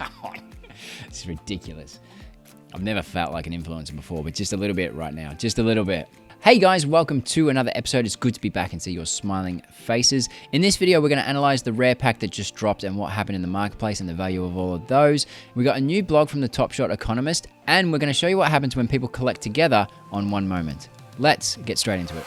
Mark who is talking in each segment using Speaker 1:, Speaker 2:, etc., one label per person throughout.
Speaker 1: Come on. It's ridiculous. I've never felt like an influencer before, but just a little bit right now. Just a little bit. Hey guys, welcome to another episode. It's good to be back and see your smiling faces. In this video, we're going to analyze the rare pack that just dropped and what happened in the marketplace and the value of all of those. We got a new blog from the top Shot Economist, and we're going to show you what happens when people collect together on one moment. Let's get straight into it.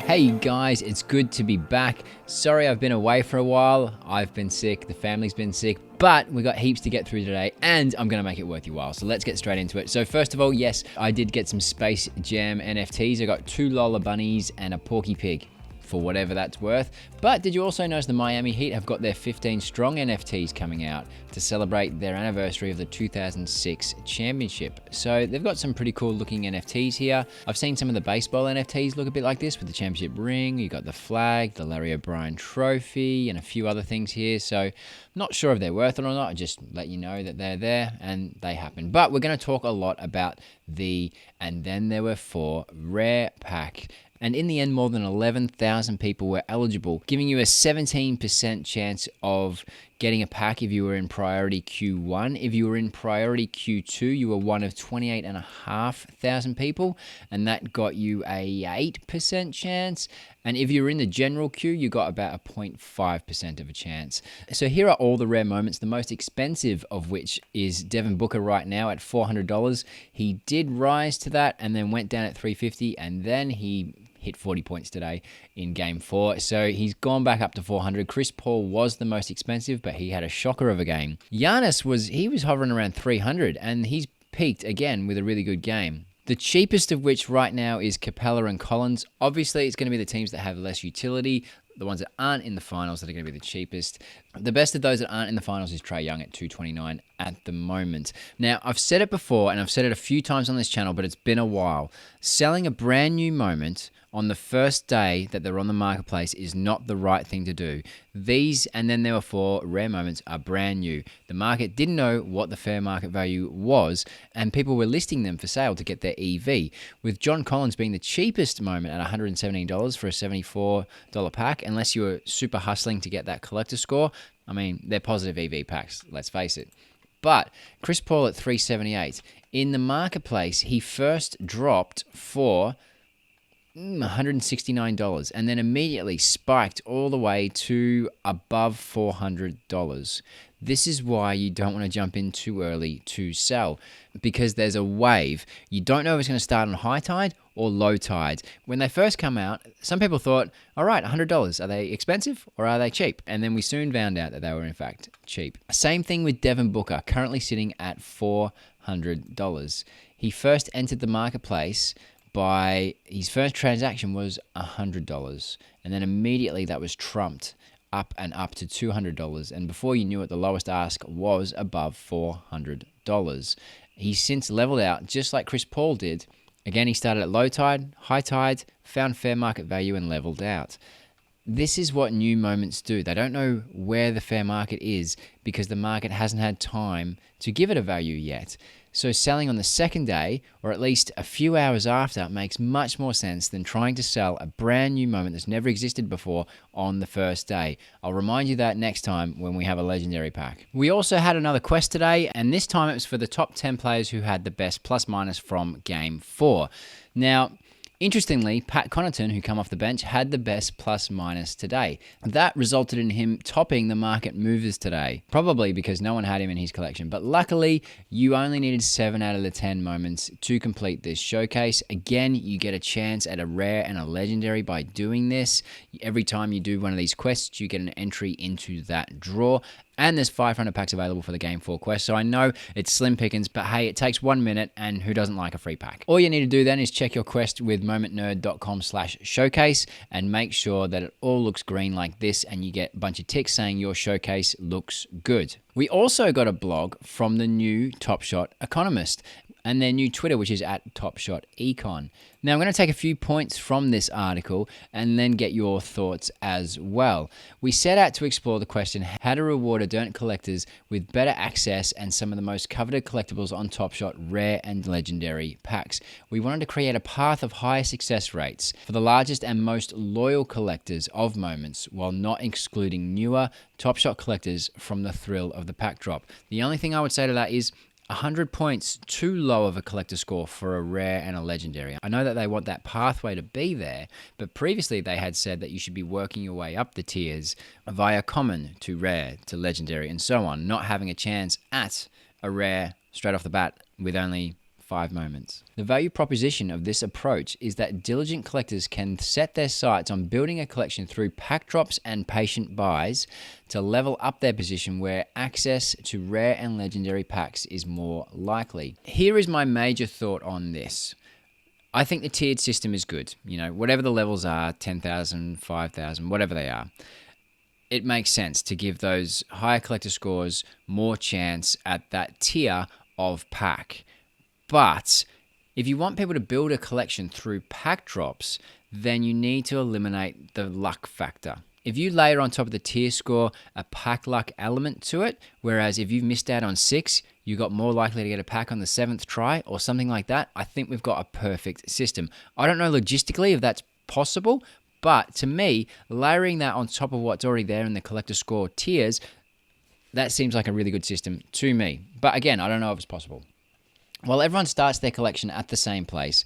Speaker 1: Hey guys, it's good to be back. Sorry I've been away for a while. I've been sick, the family's been sick, but we got heaps to get through today and I'm gonna make it worth your while. So let's get straight into it. So first of all, yes, I did get some Space Jam NFTs. I got 2 Lola bunnies and a Porky Pig, for whatever that's worth. But did you also notice the Miami Heat have got their 15 strong NFTs coming out to celebrate their anniversary of the 2006 championship? So they've got some pretty cool looking NFTs here. I've seen some of the baseball NFTs look a bit like this with the championship ring. You got the flag, the Larry O'Brien trophy, and a few other things here. So not sure if they're worth it or not. I just let you know that they're there and they happen. But we're going to talk a lot about the "and then there were 4" rare pack. And in the end, more than 11,000 people were eligible, giving you a 17% chance of getting a pack if you were in priority Q1. If you were in priority Q2, you were one of 28,500 people, and that got you a 8% chance. And if you were in the general queue, you got about a 0.5% of a chance. So here are all the rare moments, the most expensive of which is Devin Booker right now at $400. He did rise to that and then went down at $350, and then he hit 40 points today in game 4. So he's gone back up to 400. Chris Paul was the most expensive, but he had a shocker of a game. Giannis was hovering around 300 and he's peaked again with a really good game. The cheapest of which right now is Capella and Collins. Obviously, it's going to be the teams that have less utility, the ones that aren't in the finals that are going to be the cheapest. The best of those that aren't in the finals is Trae Young at $229 at the moment. Now, I've said it before, and I've said it a few times on this channel, but it's been a while. Selling a brand new moment on the first day that they're on the marketplace is not the right thing to do. These "and then there were 4" rare moments are brand new. The market didn't know what the fair market value was, and people were listing them for sale to get their EV, with John Collins being the cheapest moment at $117 for a $74 pack, unless you were super hustling to get that collector score. I mean, they're positive EV packs, let's face it. But Chris Paul at $378. In the marketplace, he first dropped for $169 and then immediately spiked all the way to above $400. This is why you don't want to jump in too early to sell, because there's a wave. You don't know if it's going to start on high tide or low tide. When they first come out, some people thought, all right, $100, are they expensive or are they cheap? And then we soon found out that they were in fact cheap. Same thing with Devin Booker, currently sitting at $400. He first entered the marketplace by his first transaction was $100, and then immediately that was trumped up and up to $200, and before you knew it, the lowest ask was above $400. He's since leveled out just like Chris Paul did. Again, he started at low tide, high tide, found fair market value and leveled out. This is what new moments do. They don't know where the fair market is because the market hasn't had time to give it a value yet. So selling on the second day, or at least a few hours after, makes much more sense than trying to sell a brand new moment that's never existed before on the first day. I'll remind you that next time when we have a legendary pack. We also had another quest today, and this time it was for the top 10 players who had the best plus minus from game 4. Now, interestingly, Pat Connaughton, who come off the bench, had the best plus minus today. That resulted in him topping the market movers today, probably because no one had him in his collection. But luckily, you only needed 7 out of the 10 moments to complete this showcase. Again, you get a chance at a rare and a legendary by doing this. Every time you do one of these quests, you get an entry into that draw. And there's 500 packs available for the Game 4 quest. So I know it's slim pickings, but hey, it takes 1 minute and who doesn't like a free pack? All you need to do then is check your quest with momentnerd.com/showcase and make sure that it all looks green like this and you get a bunch of ticks saying your showcase looks good. We also got a blog from the new Shot Economist and their new Twitter, which is at Shot Econ. Now, I'm going to take a few points from this article and then get your thoughts as well. We set out to explore the question, how to reward adherent collectors with better access and some of the most coveted collectibles on Top Shot rare and legendary packs. We wanted to create a path of higher success rates for the largest and most loyal collectors of moments, while not excluding newer Top Shot collectors from the thrill of the pack drop. The only thing I would say to that is 100 points too low of a collector score for a rare and a legendary. I know that they want that pathway to be there, but previously they had said that you should be working your way up the tiers via common to rare to legendary and so on, not having a chance at a rare straight off the bat with only 5 moments. The value proposition of this approach is that diligent collectors can set their sights on building a collection through pack drops and patient buys to level up their position where access to rare and legendary packs is more likely. Here is my major thought on this. I think the tiered system is good. You know, whatever the levels are, 10,000, 5,000, whatever they are. It makes sense to give those higher collector scores more chance at that tier of pack. But if you want people to build a collection through pack drops, then you need to eliminate the luck factor. If you layer on top of the tier score a pack luck element to it, whereas if you've missed out on 6, you got more likely to get a pack on the 7th try or something like that, I think we've got a perfect system. I don't know logistically if that's possible, but to me, layering that on top of what's already there in the collector score tiers, that seems like a really good system to me. But again, I don't know if it's possible. While everyone starts their collection at the same place,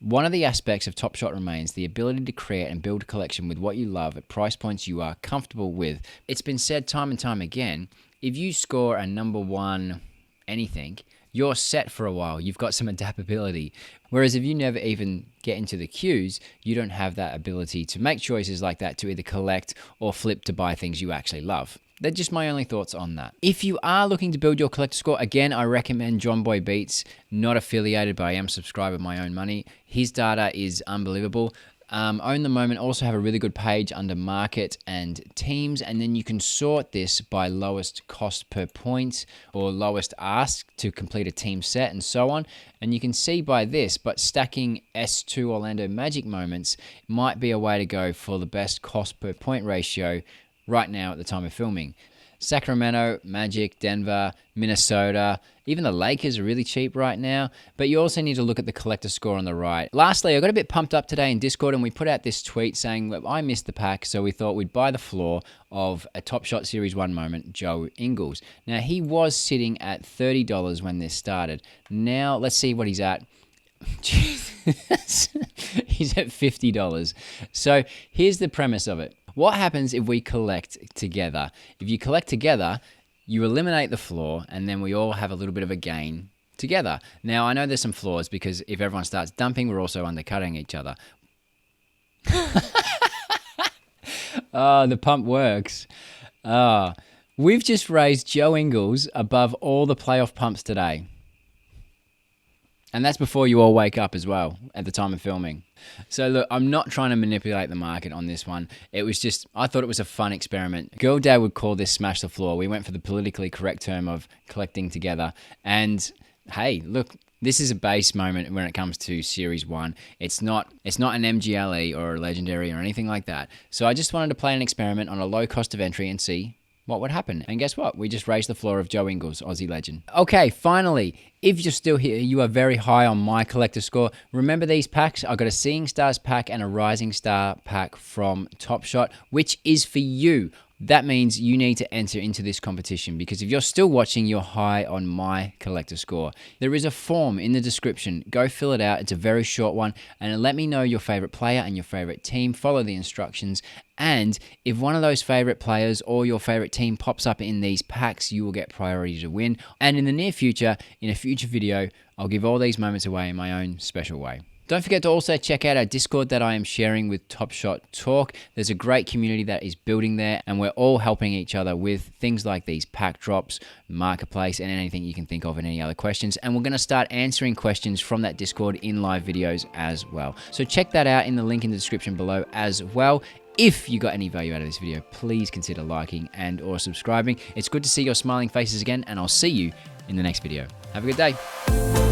Speaker 1: one of the aspects of Top Shot remains the ability to create and build a collection with what you love at price points you are comfortable with. It's been said time and time again, if you score a number 1 anything, you're set for a while. You've got some adaptability. Whereas if you never even get into the queues, you don't have that ability to make choices like that to either collect or flip to buy things you actually love. They're just my only thoughts on that. If you are looking to build your collector score, again, I recommend John Boy Beats, not affiliated, but I am subscribed with my own money. His data is unbelievable. Own the Moment also have a really good page under market and teams, and then you can sort this by lowest cost per point or lowest ask to complete a team set and so on. And you can see by this, but stacking S2 Orlando Magic moments might be a way to go for the best cost per point ratio right now at the time of filming. Sacramento, Magic, Denver, Minnesota, even the Lakers are really cheap right now, but you also need to look at the collector score on the right. Lastly, I got a bit pumped up today in Discord and we put out this tweet saying that I missed the pack, so we thought we'd buy the floor of a Top Shot Series 1 moment, Joe Ingles. Now, he was sitting at $30 when this started. Now, let's see what he's at. He's at $50. So here's the premise of it. What happens if we collect together? If you collect together, you eliminate the floor, and then we all have a little bit of a gain together. Now, I know there's some flaws, because if everyone starts dumping, we're also undercutting each other. Oh, the pump works. We've just raised Joe Ingles above all the playoff pumps today. And that's before you all wake up as well at the time of filming. So look, I'm not trying to manipulate the market on this one. It was just, I thought it was a fun experiment. Girl Dad would call this smash the floor. We went for the politically correct term of collecting together. And hey, look, this is a base moment when it comes to Series 1. It's not an MGLE or a Legendary or anything like that. So I just wanted to play an experiment on a low cost of entry and see what would happen. And guess what? We just raised the floor of Joe Ingles, Aussie legend. Okay, finally, if you're still here, you are very high on my collector score. Remember these packs? I got a Seeing Stars pack and a Rising Star pack from Top Shot, which is for you. That means you need to enter into this competition, because if you're still watching, you're high on my collector score. There is a form in the description. Go fill it out. It's a very short one, and let me know your favorite player and your favorite team. Follow the instructions, and if one of those favorite players or your favorite team pops up in these packs, you will get priority to win. And in the near future, in a future video, I'll give all these moments away in my own special way. Don't forget to also check out our Discord that I am sharing with Top Shot Talk. There's a great community that is building there, and we're all helping each other with things like these pack drops, marketplace, and anything you can think of and any other questions. And we're going to start answering questions from that Discord in live videos as well. So check that out in the link in the description below as well. If you got any value out of this video, please consider liking and or subscribing. It's good to see your smiling faces again, and I'll see you in the next video. Have a good day.